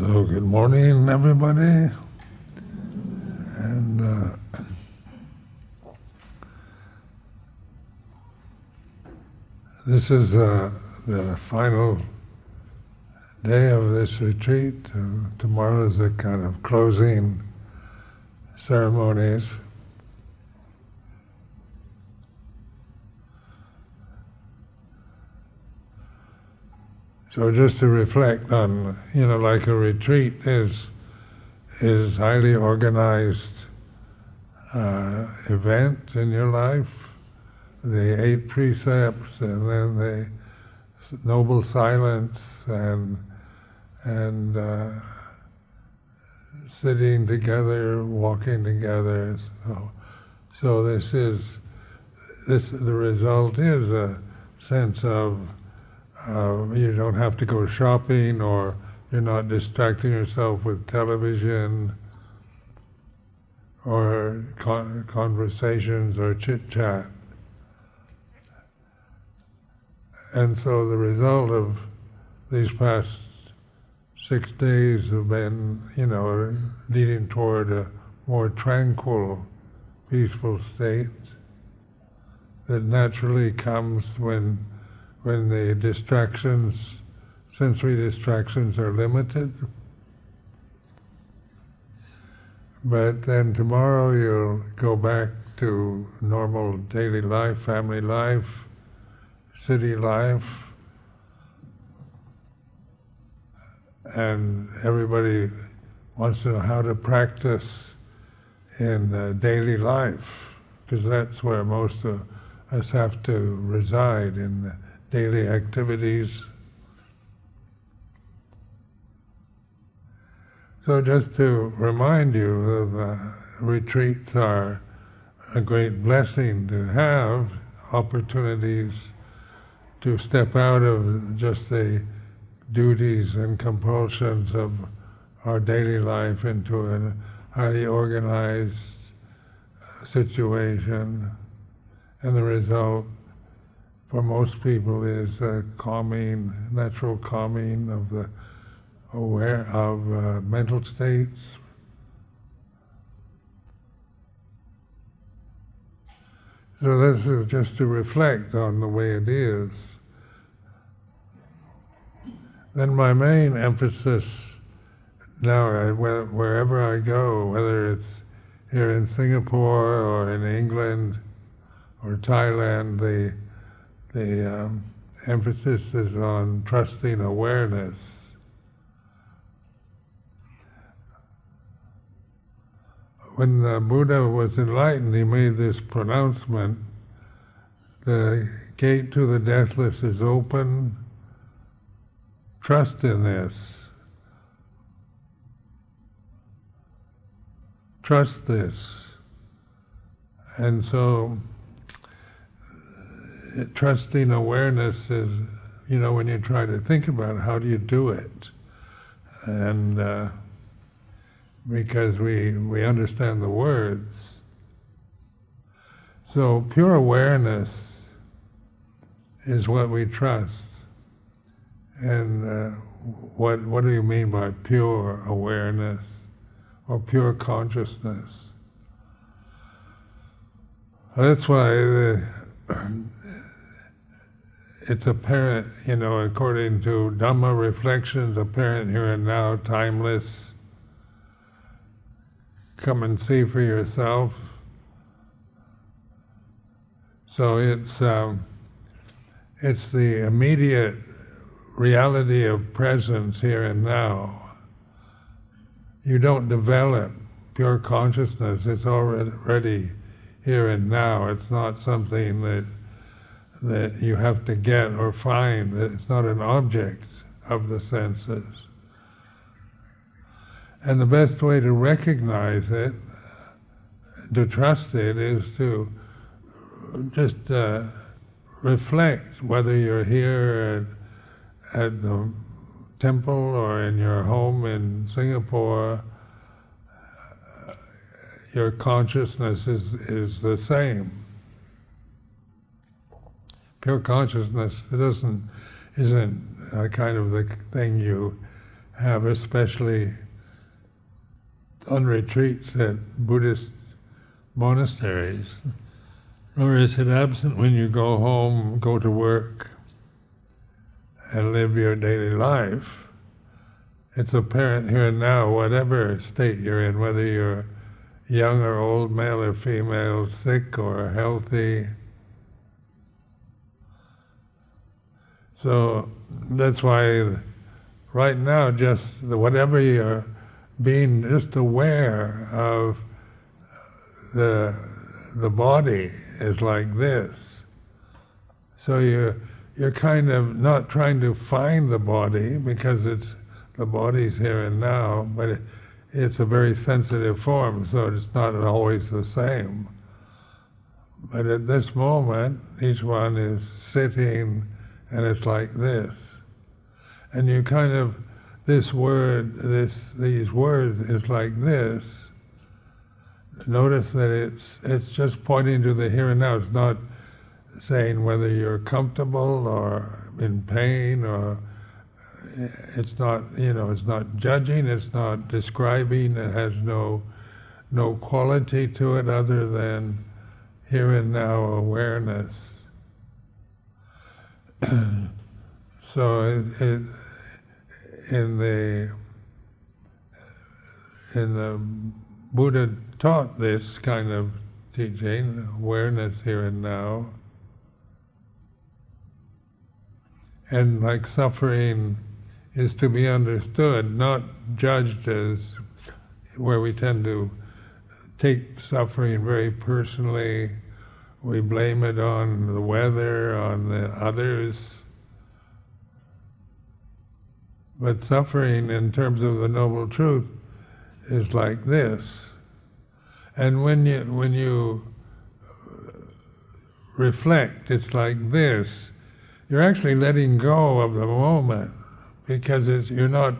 So good morning, everybody, and this is the final day of this retreat. Tomorrow is the kind of closing ceremonies. So just to reflect on, like a retreat is highly organized event in your life. The 8 precepts, and then the noble silence, and sitting together, walking together. So the result is a sense of you don't have to go shopping, or you're not distracting yourself with television or conversations or chit-chat. And so the result of these past 6 days have been, leading toward a more tranquil, peaceful state that naturally comes when the distractions, sensory distractions, are limited. But then tomorrow you'll go back to normal daily life, family life, city life, and everybody wants to know how to practice in daily life, because that's where most of us have to reside, in daily activities. So just to remind you, retreats are a great blessing to have, opportunities to step out of just the duties and compulsions of our daily life into a highly organized situation. And the result for most people is a natural calming of the mental states. So this is just to reflect on the way it is. Then my main emphasis now, wherever I go, whether it's here in Singapore or in England or Thailand, the emphasis is on trusting awareness. When the Buddha was enlightened, he made this pronouncement: the gate to the deathless is open. Trust in this. Trust this. And so, trusting awareness is, when you try to think about it, how do you do it? And because we understand the words. So pure awareness is what we trust. And what do you mean by pure awareness or pure consciousness? That's why it's apparent, according to Dhamma reflections, apparent here and now, timeless. Come and see for yourself. So it's the immediate reality of presence here and now. You don't develop pure consciousness, it's already here and now. It's not something that you have to get or find. It's not an object of the senses. And the best way to recognize it, to trust it, is to just reflect whether you're here at the temple or in your home in Singapore. Your consciousness is the same. Pure consciousness isn't kind of the thing you have, especially on retreats at Buddhist monasteries, nor is it absent when you go home, go to work, and live your daily life. It's apparent here and now, whatever state you're in, whether you're young or old, male or female, sick or healthy. So that's why right now, just whatever you're being just aware of, the body is like this. So you're kind of not trying to find the body, because the body's here and now, but it's a very sensitive form, so it's not always the same. But at this moment, each one is sitting, and it's like this. And you kind of, these words is like this. Notice that it's just pointing to the here and now. It's not saying whether you're comfortable or in pain, or it's not, it's not judging, it's not describing, it has no quality to it other than here and now awareness. So in the Buddha taught this kind of teaching, awareness here and now. And like suffering is to be understood, not judged as where we tend to take suffering very personally. We blame it on the weather, on the others. But suffering in terms of the Noble Truth is like this. And when you reflect, it's like this. You're actually letting go of the moment, because you're not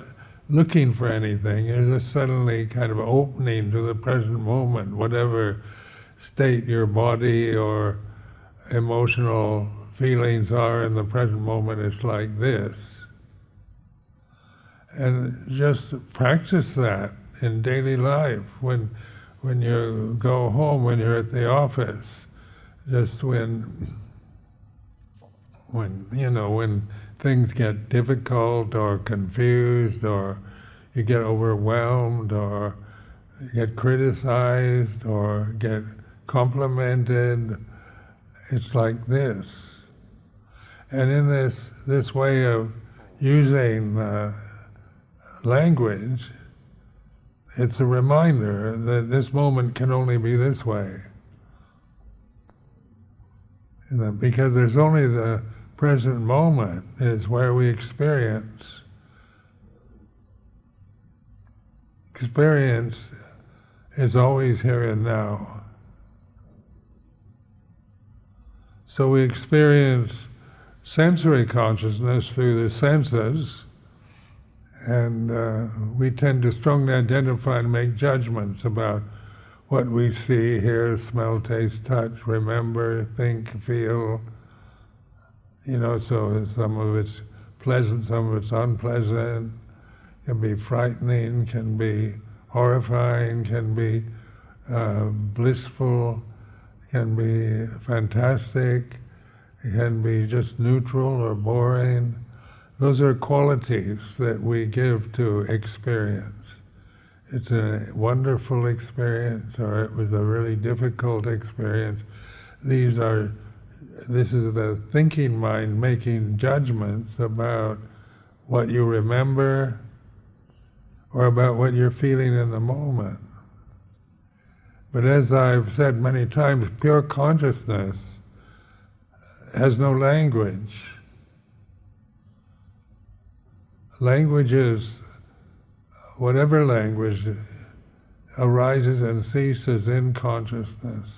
looking for anything. You're just suddenly kind of opening to the present moment, whatever state your body or emotional feelings are in the present moment. It's like this. And just practice that in daily life. When you go home, when you're at the office, just when things get difficult or confused, or you get overwhelmed, or you get criticized, or get complimented, it's like this. And in this way of using language, it's a reminder that this moment can only be this way. Because there's only the present moment is where we experience. Experience is always here and now. So we experience sensory consciousness through the senses, and we tend to strongly identify and make judgments about what we see, hear, smell, taste, touch, remember, think, feel. So some of it's pleasant, some of it's unpleasant, can be frightening, can be horrifying, can be blissful, can be fantastic, it can be just neutral or boring. Those are qualities that we give to experience. It's a wonderful experience, or it was a really difficult experience. This is the thinking mind making judgments about what you remember or about what you're feeling in the moment. But as I've said many times, pure consciousness has no language. Language is whatever language arises and ceases in consciousness.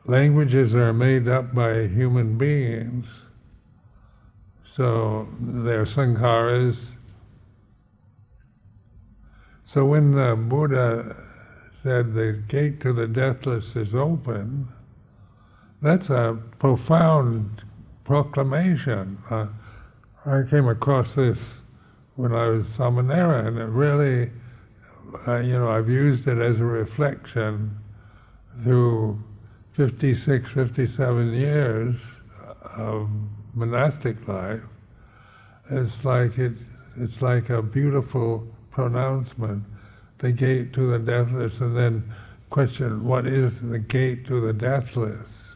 Languages are made up by human beings, so they're sankharas. So when the Buddha said the gate to the deathless is open, that's a profound proclamation. I came across this when I was Samanera, and it really, I've used it as a reflection through 56, 57 years of monastic life. It's like a beautiful pronouncement, the gate to the deathless, and then question, what is the gate to the deathless?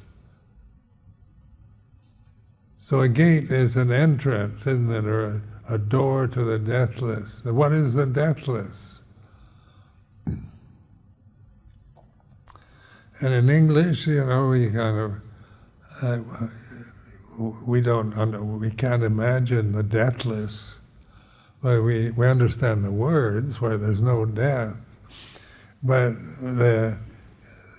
So a gate is an entrance, isn't it, or a door to the deathless. And what is the deathless? And in English, we kind of, we can't imagine the deathless. But we understand the words where there's no death. But the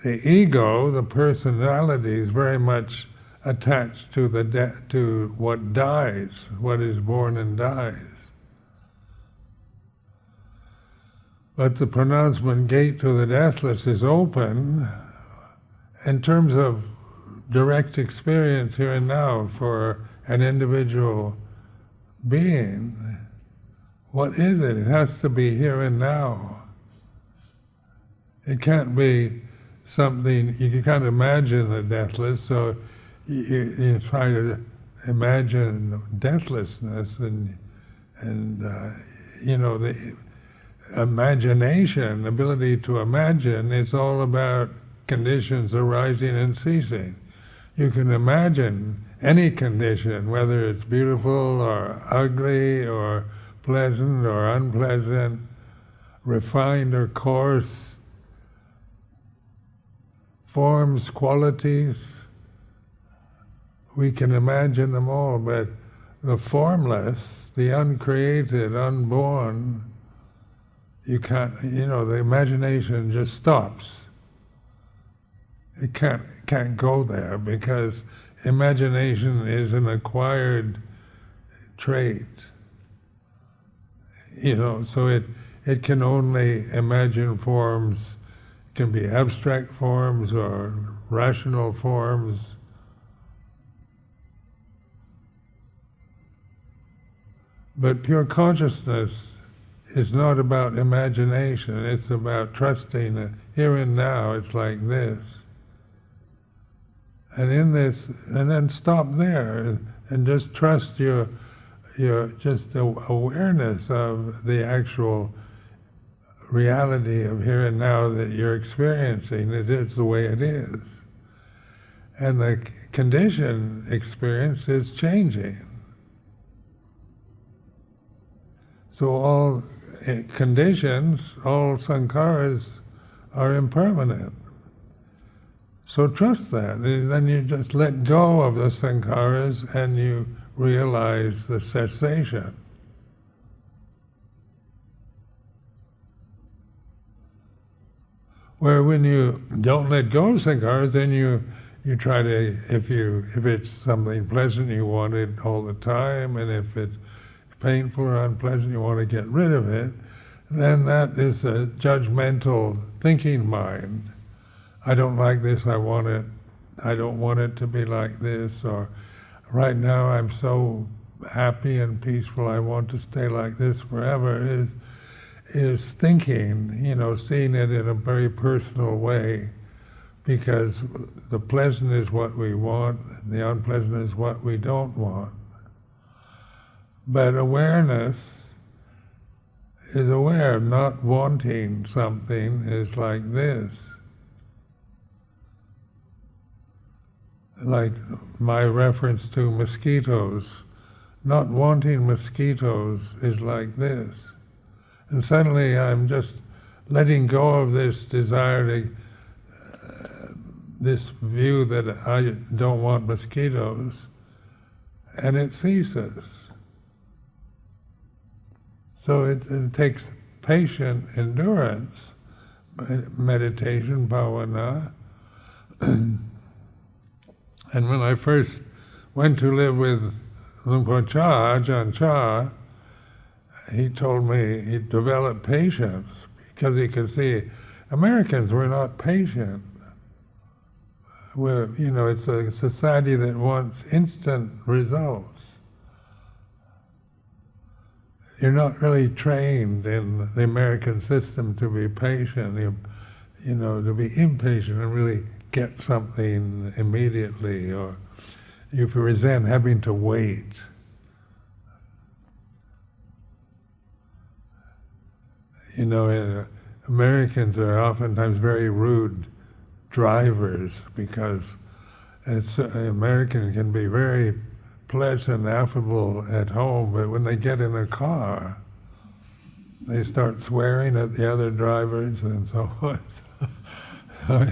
ego, the personality, is very much attached to to what dies, what is born and dies. But the pronouncement gate to the deathless is open in terms of direct experience here and now for an individual being. What is it? It has to be here and now. It can't be something, you can't imagine the deathless, so you try to imagine deathlessness and the imagination, ability to imagine, it's all about conditions arising and ceasing. You can imagine any condition, whether it's beautiful or ugly or pleasant or unpleasant, refined or coarse, forms, qualities. We can imagine them all, but the formless, the uncreated, unborn, you can't, the imagination just stops. It can't go there because imagination is an acquired trait. So it can only imagine forms, it can be abstract forms or rational forms. But pure consciousness is not about imagination, it's about trusting that here and now it's like this. And in this, and then stop there and just trust your just the awareness of the actual reality of here and now that you're experiencing. It is the way it is. And the conditioned experience is changing. So all conditions, all sankharas are impermanent. So trust that. Then you just let go of the sankharas and you realize the cessation. Where when you don't let go of sankharas, then you try to, if it's something pleasant, you want it all the time, and if it's painful or unpleasant, you want to get rid of it, then that is a judgmental thinking mind. I don't like this, I don't want it to be like this, or right now I'm so happy and peaceful, I want to stay like this forever, is thinking, seeing it in a very personal way, because the pleasant is what we want, and the unpleasant is what we don't want. But awareness is aware, not wanting something is like this. Like my reference to mosquitoes, not wanting mosquitoes is like this. And suddenly I'm just letting go of this desire to, this view that I don't want mosquitoes, and it ceases. So it takes patient endurance, meditation, bhavana. And when I first went to live with Luang Por Chah, Ajahn Chah, he told me he developed patience because he could see Americans were not patient. It's a society that wants instant results. you're not really trained in the American system to be patient, you know, to be impatient and really get something immediately, or you resent having to wait. You know, Americans are oftentimes very rude drivers because American can be very pleasant, affable at home, but when they get in a car, they start swearing at the other drivers and so on. So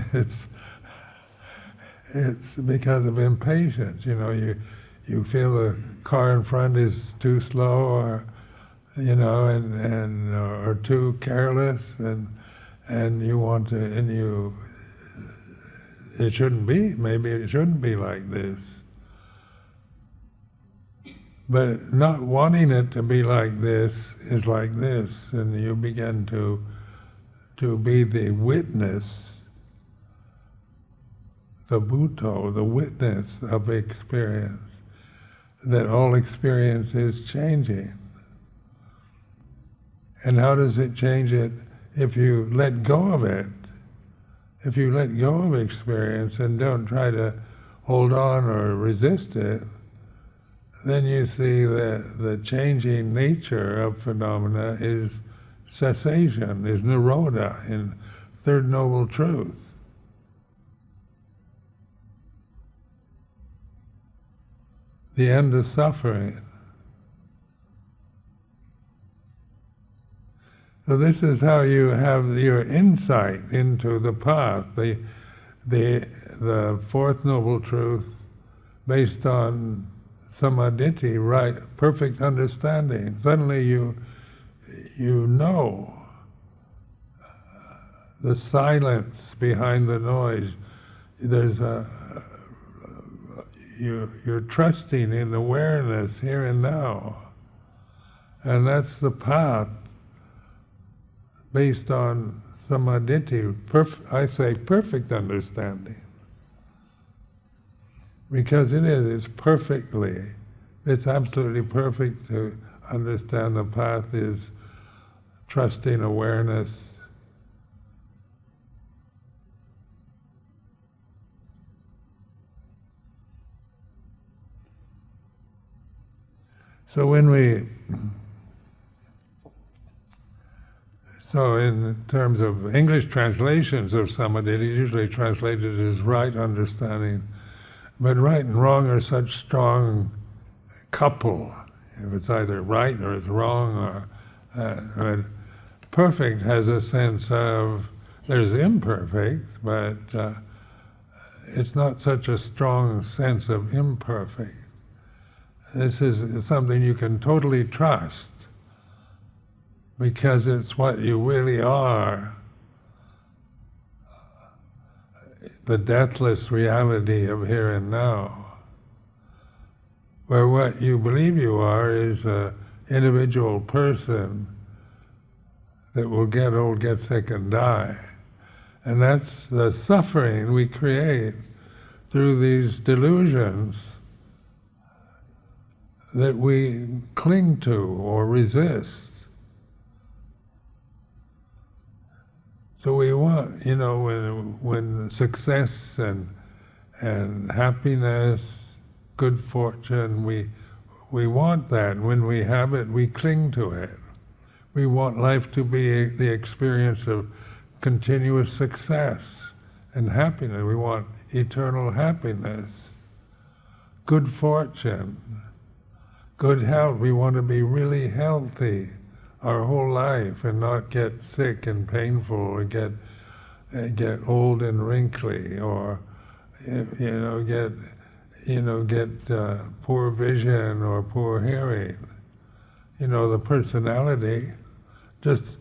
it's because of impatience. You know, you feel the car in front is too slow, or you know, or too careless, and you want to, and you. It shouldn't be. Maybe it shouldn't be like this. But not wanting it to be like this is like this, and you begin to be the witness, the Bhutto, the witness of experience, that all experience is changing. And how does it change it? If you let go of it, if you let go of experience and don't try to hold on or resist it, then you see that the changing nature of phenomena is cessation, is nirodha, in Third Noble Truth. The end of suffering. So this is how you have your insight into the path, the Fourth Noble Truth, based on samadhi, right, perfect understanding. Suddenly you know the silence behind the noise. There's you're trusting in awareness here and now, and that's the path based on samadhi. I say perfect understanding. Because it's absolutely perfect to understand the path is trusting awareness. So in terms of English translations of samadhi, it's usually translated as right understanding. But right and wrong are such strong couple. If it's either right or it's wrong, or perfect has a sense of, there's imperfect, but it's not such a strong sense of imperfect. This is something you can totally trust, because it's what you really are. The deathless reality of here and now, where what you believe you are is an individual person that will get old, get sick, and die. And that's the suffering we create through these delusions that we cling to or resist. So we want, when success and happiness, good fortune, we want that. When we have it, we cling to it. We want life to be the experience of continuous success and happiness. We want eternal happiness, good fortune, good health. We want to be really healthy our whole life and not get sick and painful, or get old and wrinkly, or get poor vision or poor hearing. The personality, just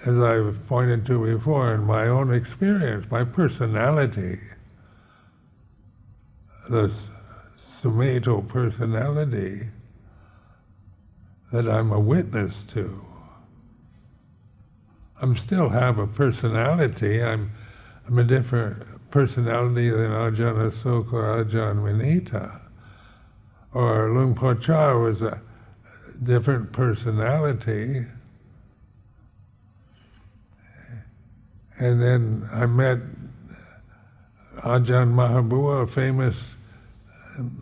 as I've pointed to before in my own experience, my personality, the Sumedho personality that I'm a witness to. I still have a personality. I'm a different personality than Ajahn Sumedho or Ajahn Vinita. Or Luang Por Chah was different personality. And then I met Ajahn Mahabua, a famous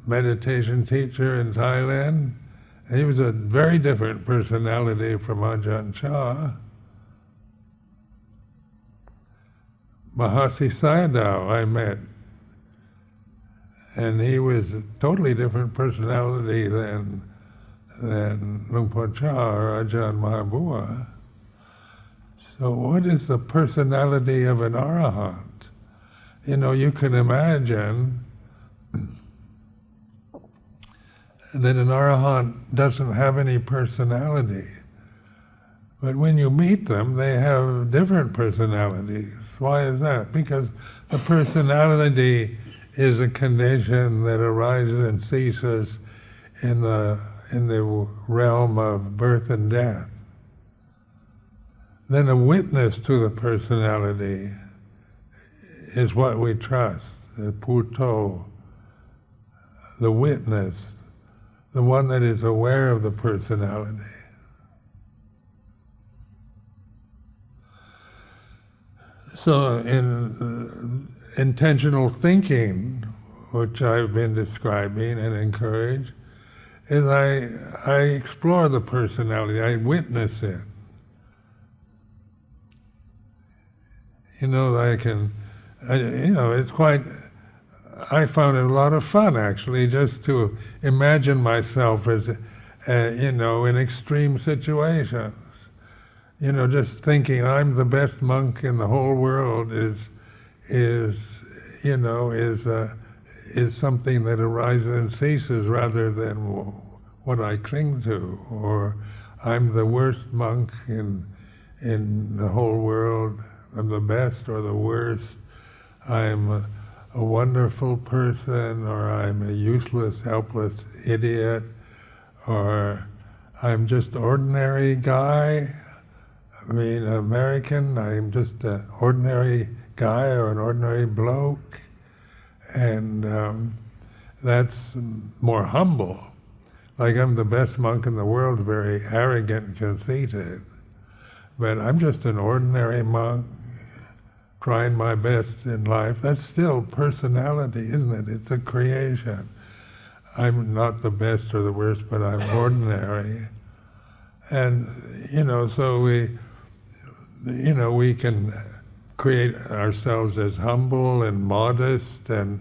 meditation teacher in Thailand. And he was a very different personality from Ajahn Chah. Mahasi Sayadaw I met, and he was a totally different personality than Luang Por Chah or Ajahn Mahabua. So what is the personality of an arahant? You know, you can imagine that an arahant doesn't have any personality. But when you meet them, they have different personalities. Why is that? Because the personality is a condition that arises and ceases in the realm of birth and death. Then a witness to the personality is what we trust, the Puto, the witness, the one that is aware of the personality. So in intentional thinking, which I've been describing and encourage, is I explore the personality, I witness it. You know, it's quite, I found it a lot of fun actually, just to imagine myself as, in extreme situations. You know, just thinking I'm the best monk in the whole world is something that arises and ceases rather than what I cling to, or I'm the worst monk in the whole world, I'm the best or the worst, I'm a wonderful person, or I'm a useless, helpless idiot, or I'm just ordinary guy. I mean, American, I'm just an ordinary guy or an ordinary bloke, and that's more humble. Like I'm the best monk in the world, very arrogant and conceited, but I'm just an ordinary monk, trying my best in life. That's still personality, isn't it? It's a creation. I'm not the best or the worst, but I'm ordinary. And, so we can create ourselves as humble and modest and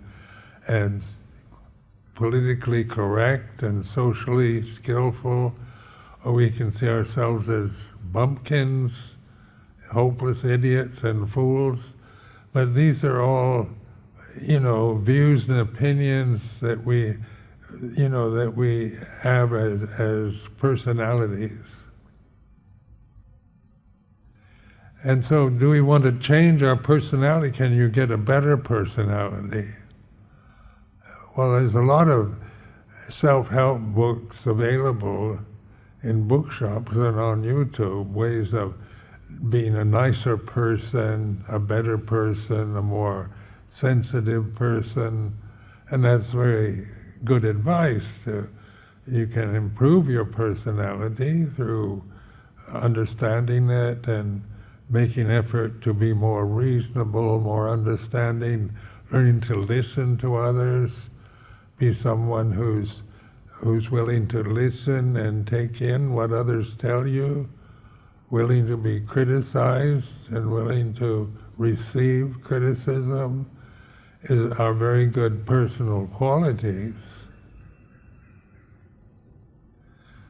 politically correct and socially skillful, or we can see ourselves as bumpkins, hopeless idiots and fools. But these are all, views and opinions that we have as personalities. And so, do we want to change our personality? Can you get a better personality? Well, there's a lot of self-help books available in bookshops and on YouTube, ways of being a nicer person, a better person, a more sensitive person, and that's very good advice. You can improve your personality through understanding it and making effort to be more reasonable, more understanding, learning to listen to others, be someone who's willing to listen and take in what others tell you, willing to be criticized and willing to receive criticism are very good personal qualities.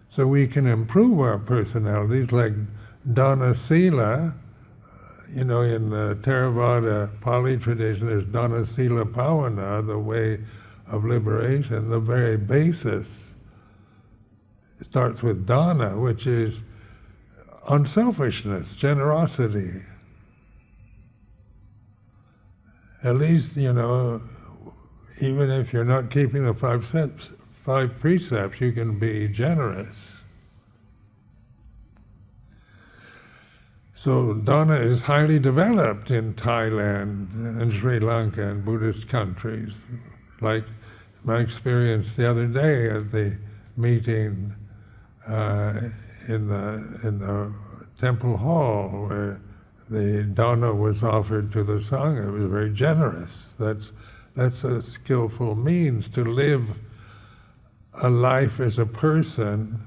So we can improve our personalities, like Dana Sila. In the Theravada Pali tradition, there's Dana Sila Pavana, the way of liberation. The very basis starts with Dana, which is unselfishness, generosity. At least, even if you're not keeping the five precepts, you can be generous. So Dana is highly developed in Thailand and Sri Lanka and Buddhist countries. Like my experience the other day at the meeting in the temple hall where the dana was offered to the sangha. It was very generous. That's a skillful means to live a life as a person,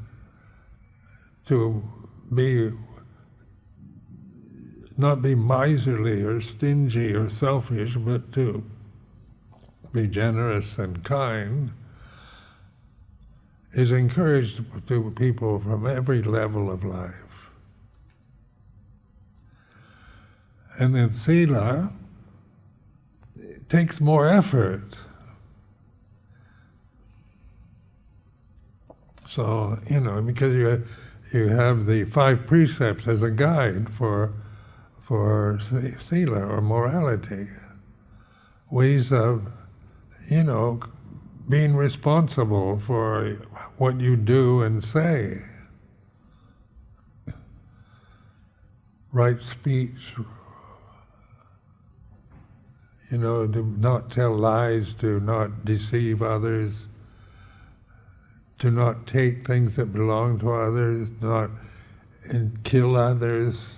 to not be miserly or stingy or selfish, but to be generous and kind, is encouraged to people from every level of life. And then sila takes more effort. So, because you have the 5 precepts as a guide for sila or morality, ways of, being responsible for what you do and say. Right speech, to not tell lies, to not deceive others, to not take things that belong to others, not kill others,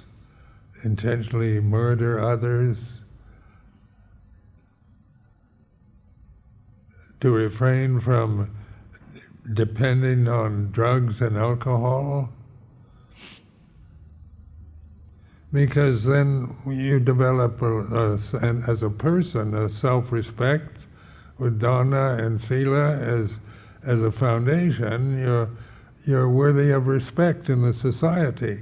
intentionally murder others, to refrain from depending on drugs and alcohol, because then you develop as a person a self-respect with dana and sila as a foundation. You're worthy of respect in the society.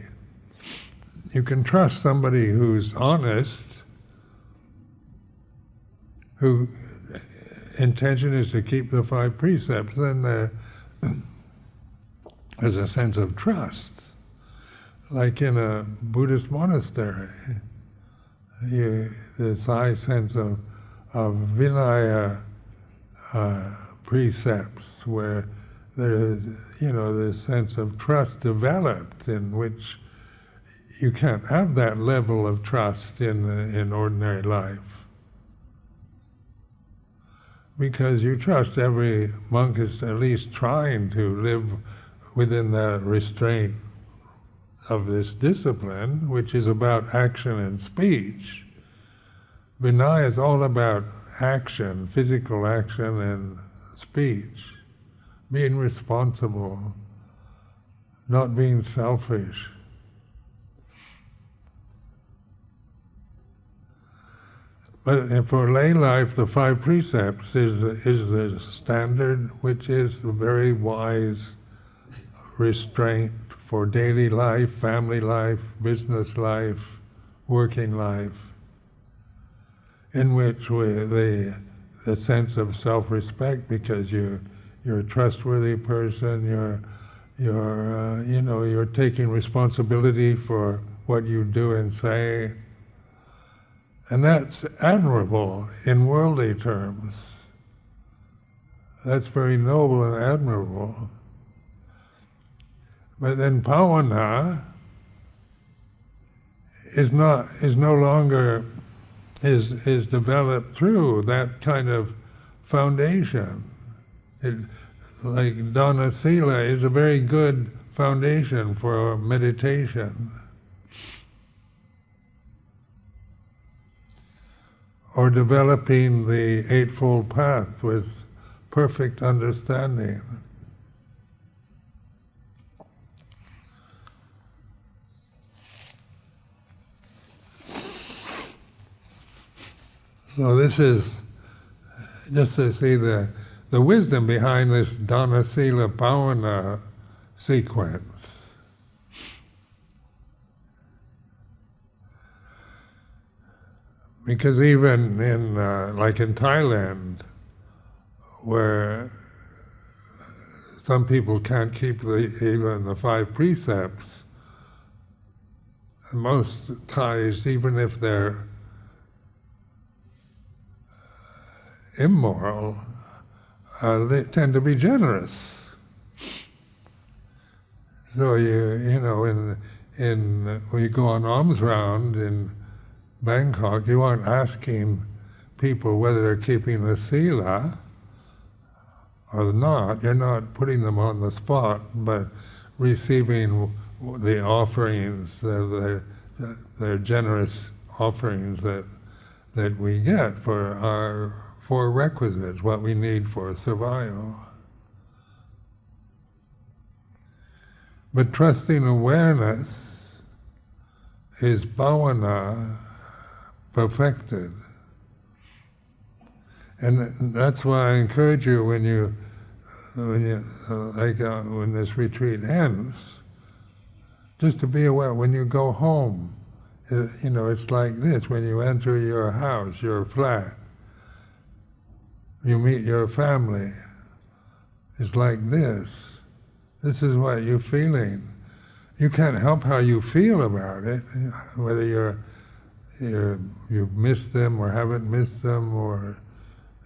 You can trust somebody who's honest, whose intention is to keep the 5 precepts, then there's a sense of trust. Like in a Buddhist monastery, this high sense of Vinaya precepts, where there is, this sense of trust developed, in which you can't have that level of trust in ordinary life. Because you trust every monk is at least trying to live within the restraint of this discipline, which is about action and speech. Vinaya is all about action, physical action and speech, being responsible, not being selfish. But for lay life, the 5 precepts is the standard, which is a very wise restraint for daily life, family life, business life, working life, in which the sense of self-respect, because you're a trustworthy person, you're taking responsibility for what you do and say. And that's admirable in worldly terms. That's very noble and admirable. But then bhavana is no longer developed through that kind of foundation. Like dana sila is a very good foundation for meditation. Or developing the Eightfold Path with perfect understanding. So this is just to see the wisdom behind this dana sila bhavana sequence. Because even in, like in Thailand, where some people can't keep even the 5 precepts, most Thais, even if they're immoral, they tend to be generous. So when you go on alms round in Bangkok, you aren't asking people whether they're keeping the sila or not. You're not putting them on the spot, but receiving the offerings, the generous offerings that we get for our four requisites, what we need for survival. But trusting awareness is bhavana perfected. And that's why I encourage you when this retreat ends, just to be aware when you go home. It's like this: when you enter your house, your flat, you meet your family. It's like this. This is what you're feeling. You can't help how you feel about it, whether you've missed them or haven't missed them, or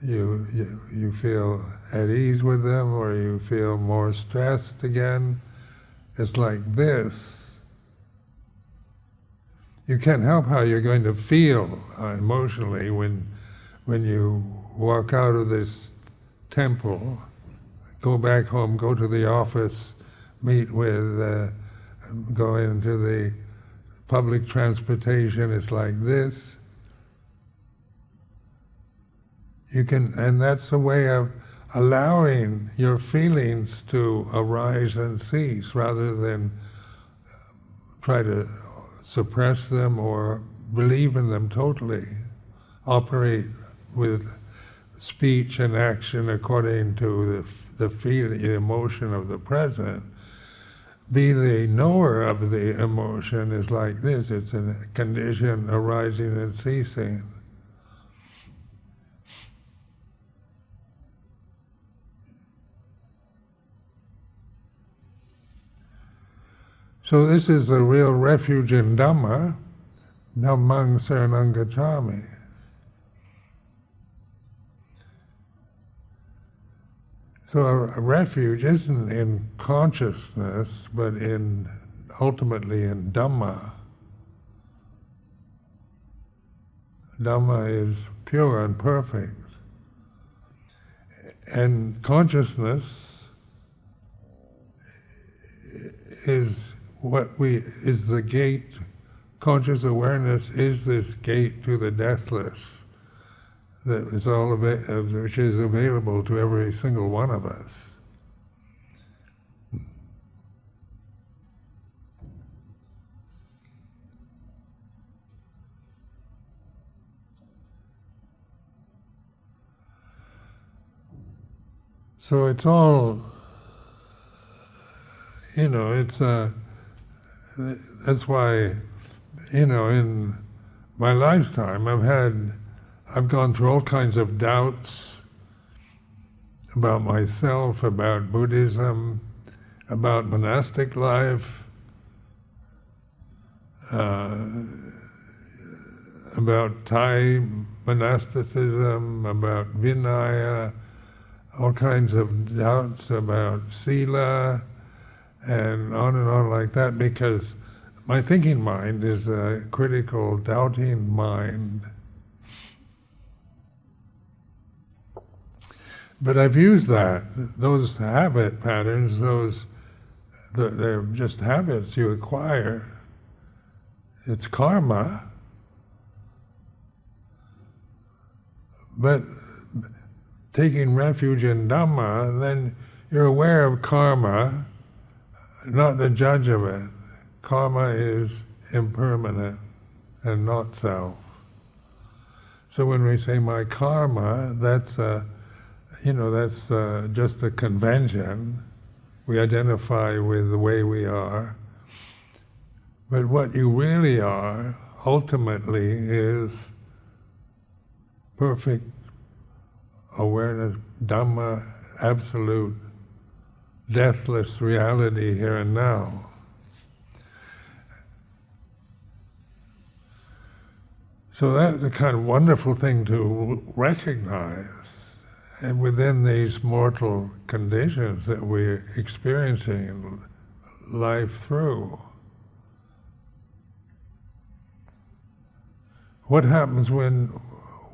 you feel at ease with them, or you feel more stressed again. It's like this. You can't help how you're going to feel emotionally when you walk out of this temple, go back home, go to the office, meet with, go into the public transportation. It's like this. And that's a way of allowing your feelings to arise and cease, rather than try to suppress them or believe in them totally. Operate with speech and action according to the feeling, the emotion of the present. Be the knower of the emotion is like this. It's a condition arising and ceasing. So this is the real refuge in Dhamma, Dhammang Saranang Gacchami. So a refuge isn't in consciousness, but ultimately in Dhamma. Dhamma is pure and perfect. And consciousness is the gate. Conscious awareness is this gate to the deathless, that is which is available to every single one of us. So it's all, that's why, in my lifetime I've gone through all kinds of doubts about myself, about Buddhism, about monastic life, about Thai monasticism, about Vinaya, all kinds of doubts about Sila, and on like that, because my thinking mind is a critical, doubting mind. But I've used those habit patterns, they're just habits you acquire. It's karma. But taking refuge in Dhamma, then you're aware of karma, not the judge of it. Karma is impermanent and not self. So when we say my karma, that's just a convention. We identify with the way we are. But what you really are, ultimately, is perfect awareness, Dhamma, absolute, deathless reality here and now. So that's a kind of wonderful thing to recognize. And within these mortal conditions that we're experiencing life through, what happens when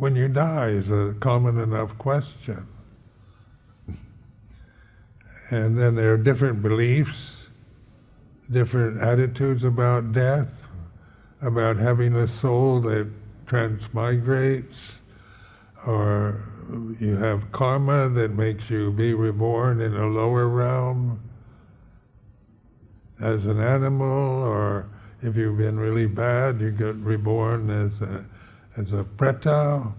you die is a common enough question. And then there are different beliefs different attitudes about death, about having a soul that transmigrates, or you have karma that makes you be reborn in a lower realm as an animal, or if you've been really bad, you get reborn as a preta,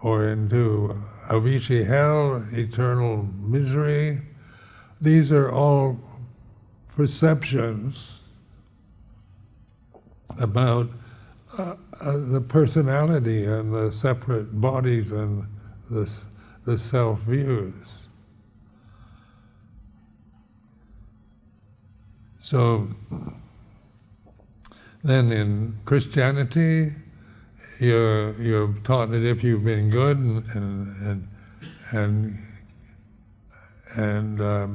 or into Avicii hell, eternal misery. These are all perceptions about the personality and the separate bodies and the self-views. So then in Christianity, you're taught that if you've been good and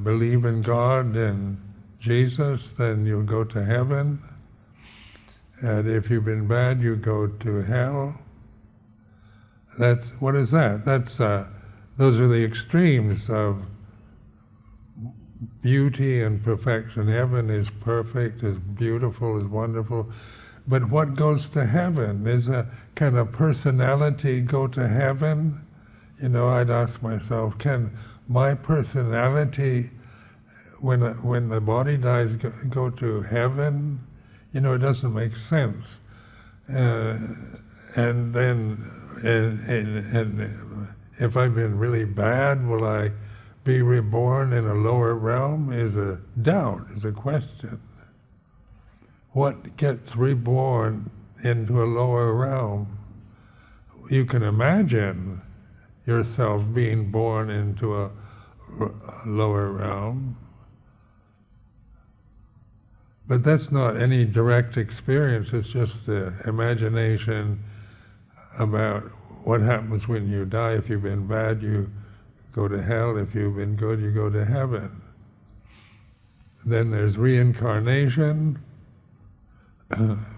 believe in God and Jesus, then you'll go to heaven. And if you've been bad, you go to hell. What is that? Those are the extremes of beauty and perfection. Heaven is perfect, is beautiful, is wonderful. But what goes to heaven? Can a personality go to heaven? I'd ask myself, can my personality, when the body dies, go to heaven? It doesn't make sense. And then, if I've been really bad, will I be reborn in a lower realm? Is a doubt, is a question. What gets reborn into a lower realm? You can imagine yourself being born into a lower realm, but that's not any direct experience. It's just the imagination about what happens when you die. If you've been bad, you go to hell. If you've been good, you go to heaven. Then there's reincarnation,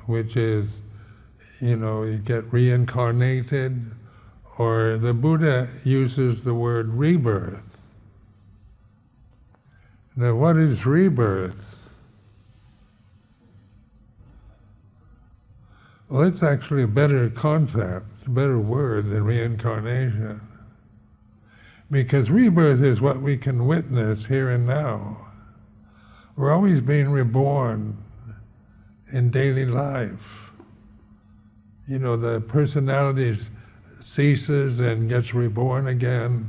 which is, you get reincarnated, or the Buddha uses the word rebirth. Now, what is rebirth? Well, it's actually a better concept, a better word than reincarnation. Because rebirth is what we can witness here and now. We're always being reborn in daily life. The personality ceases and gets reborn again.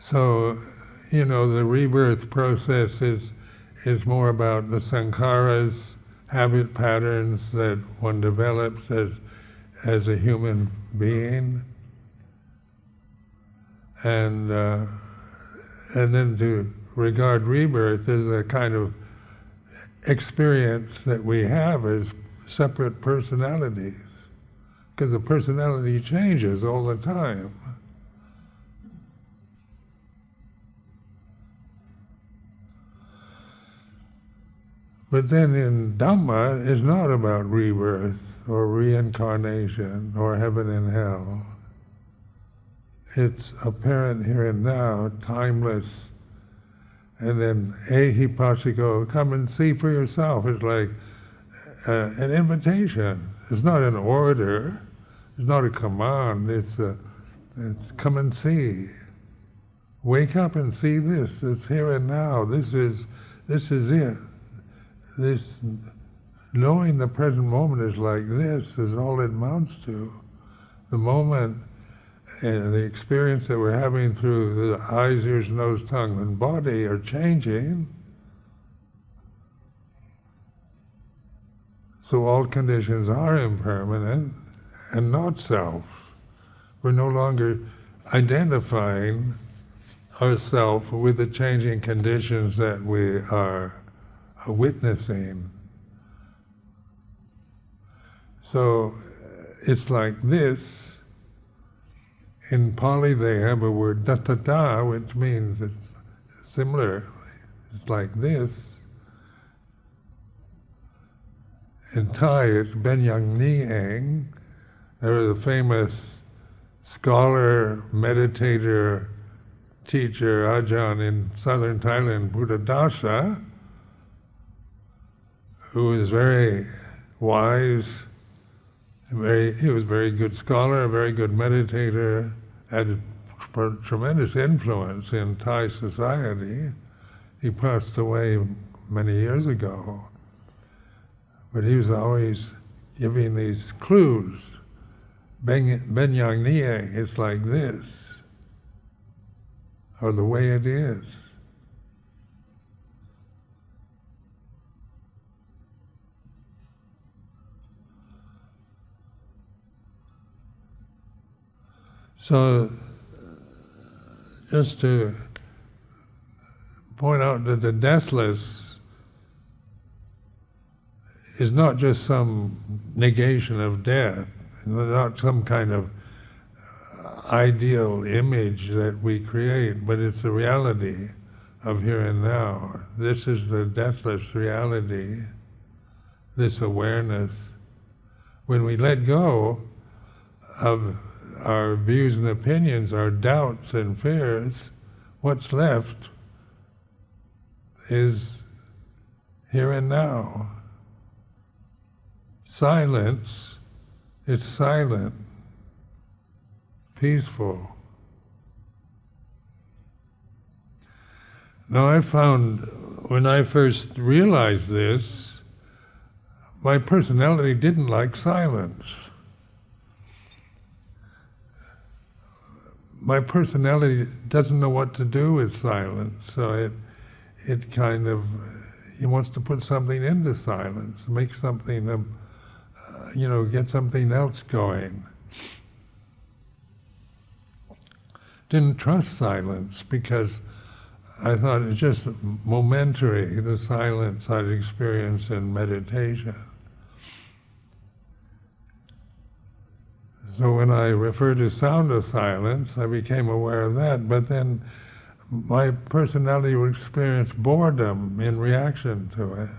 So, the rebirth process is more about the sankharas, habit patterns that one develops as a human being, and then to regard rebirth as a kind of experience that we have as separate personalities, because the personality changes all the time. But then in Dhamma, it's not about rebirth or reincarnation or heaven and hell. It's apparent here and now, timeless. And then ehipassiko, come and see for yourself. It's like an invitation. It's not an order. It's not a command. It's come and see. Wake up and see this. It's here and now. This is it. This knowing the present moment is like this is all it amounts to. The moment and the experience that we're having through the eyes, ears, nose, tongue, and body are changing. So all conditions are impermanent and not self. We're no longer identifying ourselves with the changing conditions that we are witnessing. So it's like this. In Pali they have a word dattata, which means it's similar. It's like this. In Thai it's Benyang Nieng. There was a famous scholar, meditator, teacher Ajahn in southern Thailand, Buddhadasa, who was very wise, he was a very good scholar, a very good meditator, had a tremendous influence in Thai society. He passed away many years ago, but he was always giving these clues. Ben Yang Nie, it's like this, or the way it is. So, just to point out that the deathless is not just some negation of death, not some kind of ideal image that we create, but it's the reality of here and now. This is the deathless reality, this awareness. When we let go of our views and opinions, our doubts and fears, what's left is here and now. Silence, it's silent, peaceful. Now I found, when I first realized this, my personality didn't like silence. My personality doesn't know what to do with silence, so it kind of, it wants to put something into silence, make something, get something else going. Didn't trust silence because I thought it's just momentary, the silence I'd experienced in meditation. So when I refer to sound of silence, I became aware of that, but then my personality would experience boredom in reaction to it.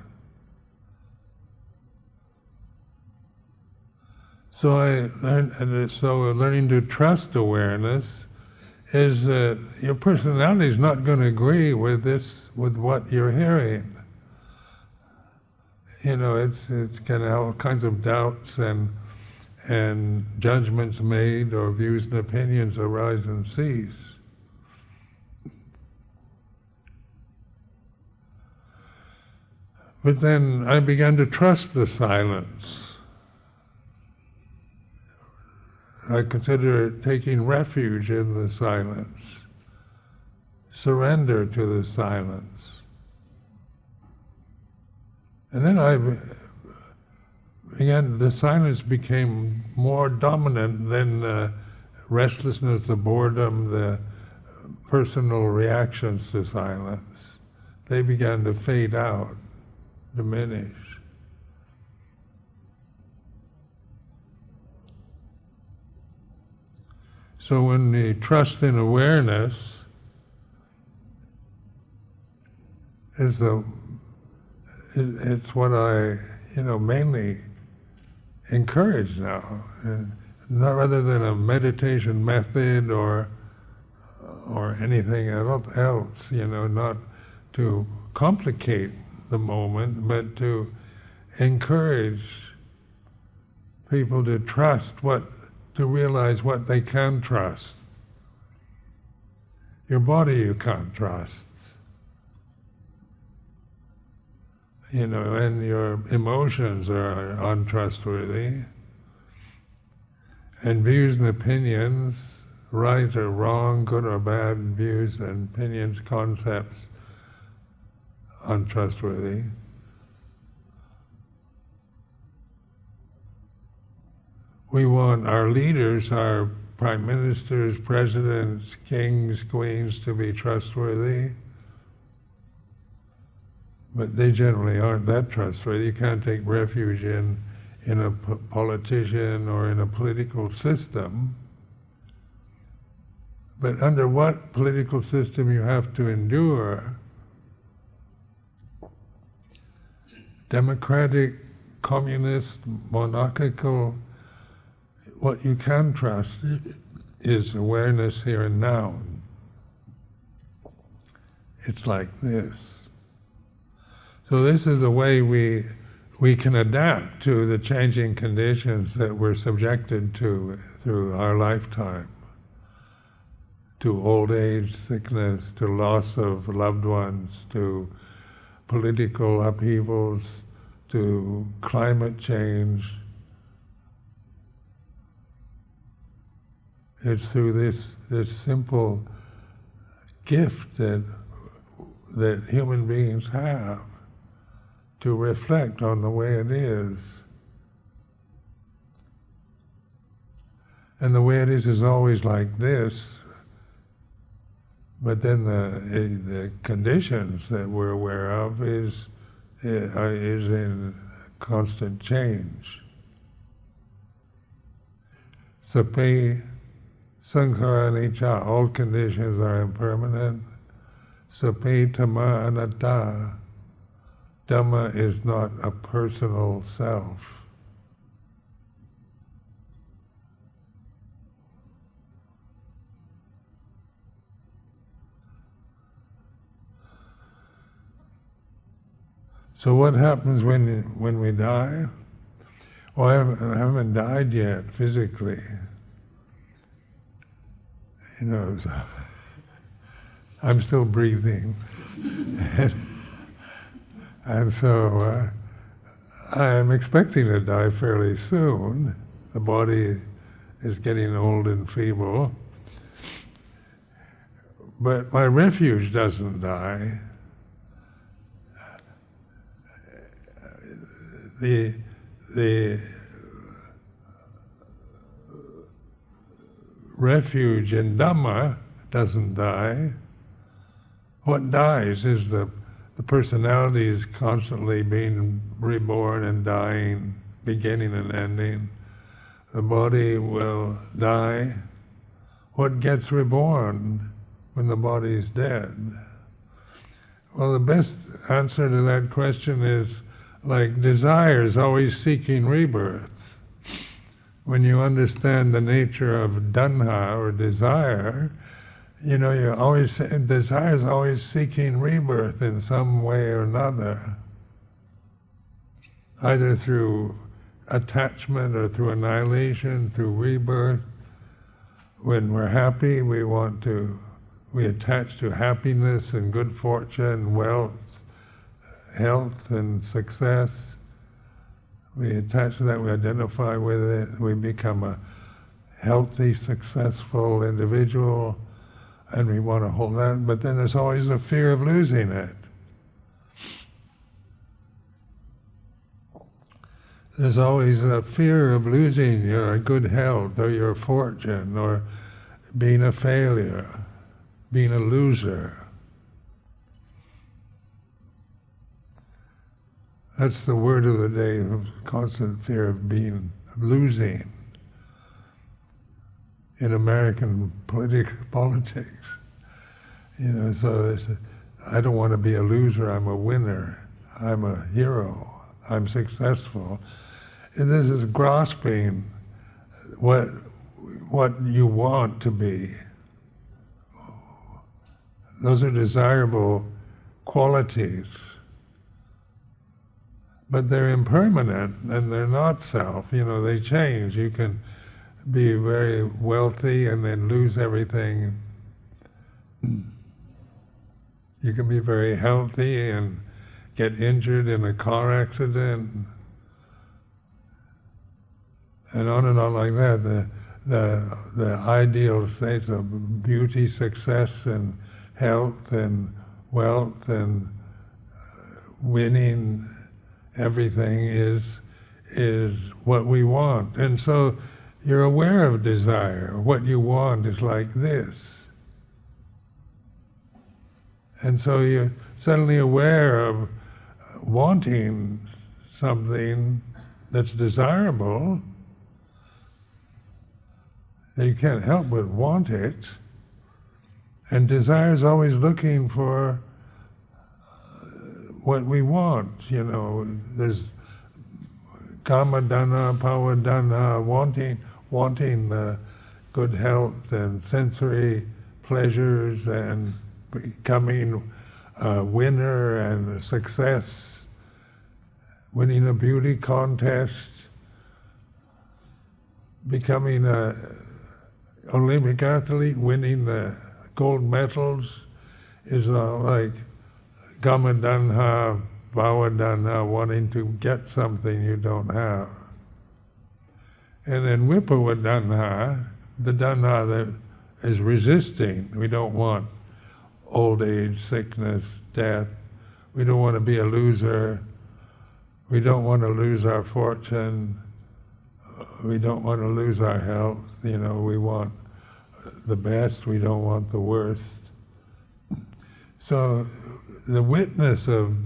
So learning to trust awareness is that your personality is not going to agree with with what you're hearing. It's going to have all kinds of doubts and judgments made, or views and opinions arise and cease. But then I began to trust the silence. I consider it taking refuge in the silence, surrender to the silence. And then the silence became more dominant than the restlessness, the boredom, the personal reactions to silence. They began to fade out, diminish. So when we trust in awareness it's what I mainly encourage now, not rather than a meditation method or anything else, not to complicate the moment, but to encourage people to to realize what they can trust. Your body you can't trust, and your emotions are untrustworthy, and views and opinions, right or wrong, good or bad views and opinions, concepts, untrustworthy. We want our leaders, our prime ministers, presidents, kings, queens to be trustworthy, but they generally aren't that trustworthy. You can't take refuge in a politician or in a political system. But under what political system you have to endure, democratic, communist, monarchical, what you can trust is awareness here and now. it's like this. So this is the way we can adapt to the changing conditions that we're subjected to through our lifetime, to old age, sickness, to loss of loved ones, to political upheavals, to climate change. It's through this simple gift that human beings have to reflect on the way it is. And the way it is always like this, but then the conditions that we're aware of is in constant change. Sape sankhara anicca, all conditions are impermanent. Sape dhamma anatta, Dhamma is not a personal self. So what happens when we die? Well, I haven't died yet physically. You know, so I'm still breathing. And so I'm expecting to die fairly soon. The body is getting old and feeble. But my refuge doesn't die. The refuge in Dhamma doesn't die. What dies is the personality is constantly being reborn and dying, beginning and ending. The body will die. What gets reborn when the body is dead? Well, the best answer to that question is, like, desire is always seeking rebirth. When you understand the nature of dhanha, or desire, you know, desire is always seeking rebirth in some way or another, either through attachment or through annihilation, through rebirth. When we're happy, we attach to happiness and good fortune, wealth, health and success. We attach to that, we identify with it, we become a healthy, successful individual, and we want to hold that, but then there's always a fear of losing it. There's always a fear of losing your good health or your fortune, or being a failure, being a loser. That's the word of the day, constant fear of losing. In American politics, you know, so I don't want to be a loser, I'm a winner, I'm a hero, I'm successful. And this is grasping what you want to be. Those are desirable qualities, but they're impermanent and they're not self, you know, they change. You can be very wealthy and then lose everything. You can be very healthy and get injured in a car accident, and on like that. The ideal states of beauty, success, and health, and wealth, and winning everything is what we want. And so you're aware of desire. What you want is like this. And so you're suddenly aware of wanting something that's desirable, that you can't help but want it. And desire is always looking for what we want, you know. There's kama dana, power dana, wanting good health and sensory pleasures and becoming a winner and a success, winning a beauty contest, becoming an Olympic athlete, winning the gold medals is like Gamadanha, Bhavadanha, wanting to get something you don't have. And then Vipavadanha, the Danha that is resisting. We don't want old age, sickness, death. We don't want to be a loser. We don't want to lose our fortune. We don't want to lose our health. We want the best. We don't want the worst. So the witness of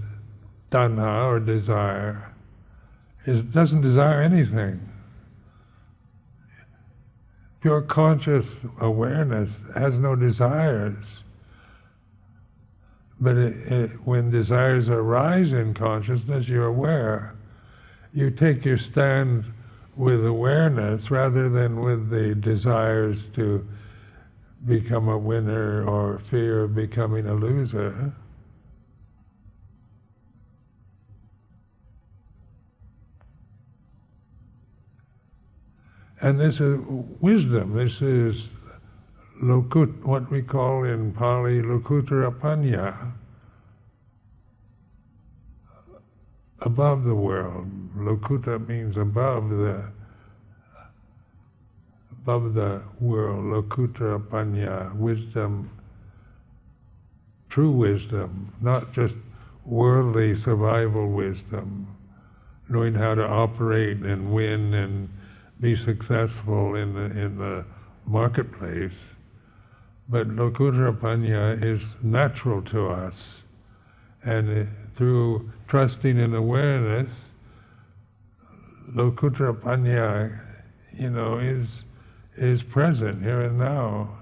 tanha or desire doesn't desire anything. Pure conscious awareness has no desires. But when desires arise in consciousness, you're aware. You take your stand with awareness rather than with the desires to become a winner or fear of becoming a loser. And this is wisdom. This is what we call in Pali Lokuttara Panya, above the world. Lokuttara means above the world. Lokuttara Panya, wisdom, true wisdom, not just worldly survival wisdom, knowing how to operate and win and be successful in the marketplace. But Lokuttara Panya is natural to us. And through trusting in awareness, Lokuttara Panya, is present here and now.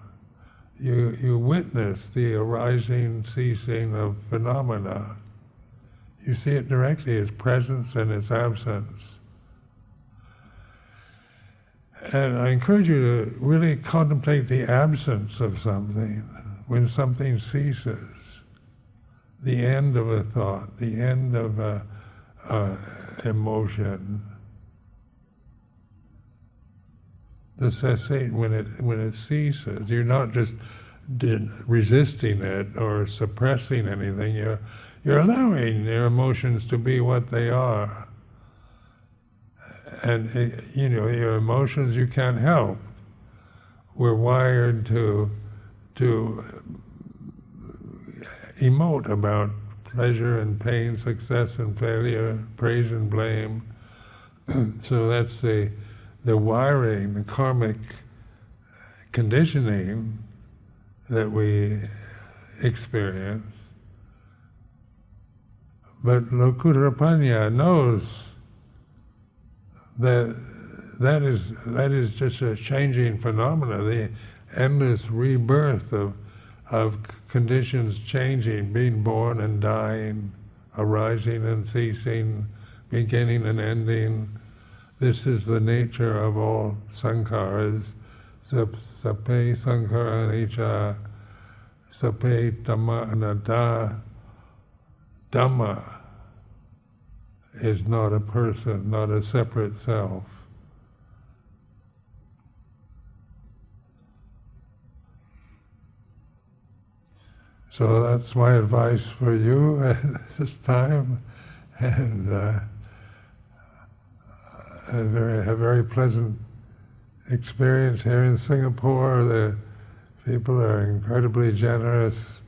You witness the arising, ceasing of phenomena. You see it directly, its presence and its absence. And I encourage you to really contemplate the absence of something, when something ceases, the end of a thought, the end of a emotion, the cessation, when it ceases. You're not just resisting it or suppressing anything. You're allowing your emotions to be what they are. And your emotions you can't help. We're wired to emote about pleasure and pain, success and failure, praise and blame. So that's the wiring, the karmic conditioning that we experience. But Lokuttara Panya knows that is just a changing phenomena, the endless rebirth of conditions changing, being born and dying, arising and ceasing, beginning and ending. This is the nature of all sankharas. Sape sankhara anicca, sape dhamma anatta. Dhamma is not a person, not a separate self. So that's my advice for you at this time, and a very pleasant experience here in Singapore. The people are incredibly generous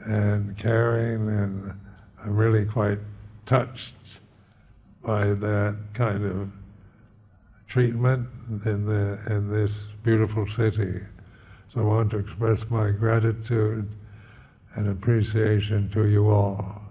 and caring, and I'm really quite touched by that kind of treatment in this beautiful city. So I want to express my gratitude and appreciation to you all.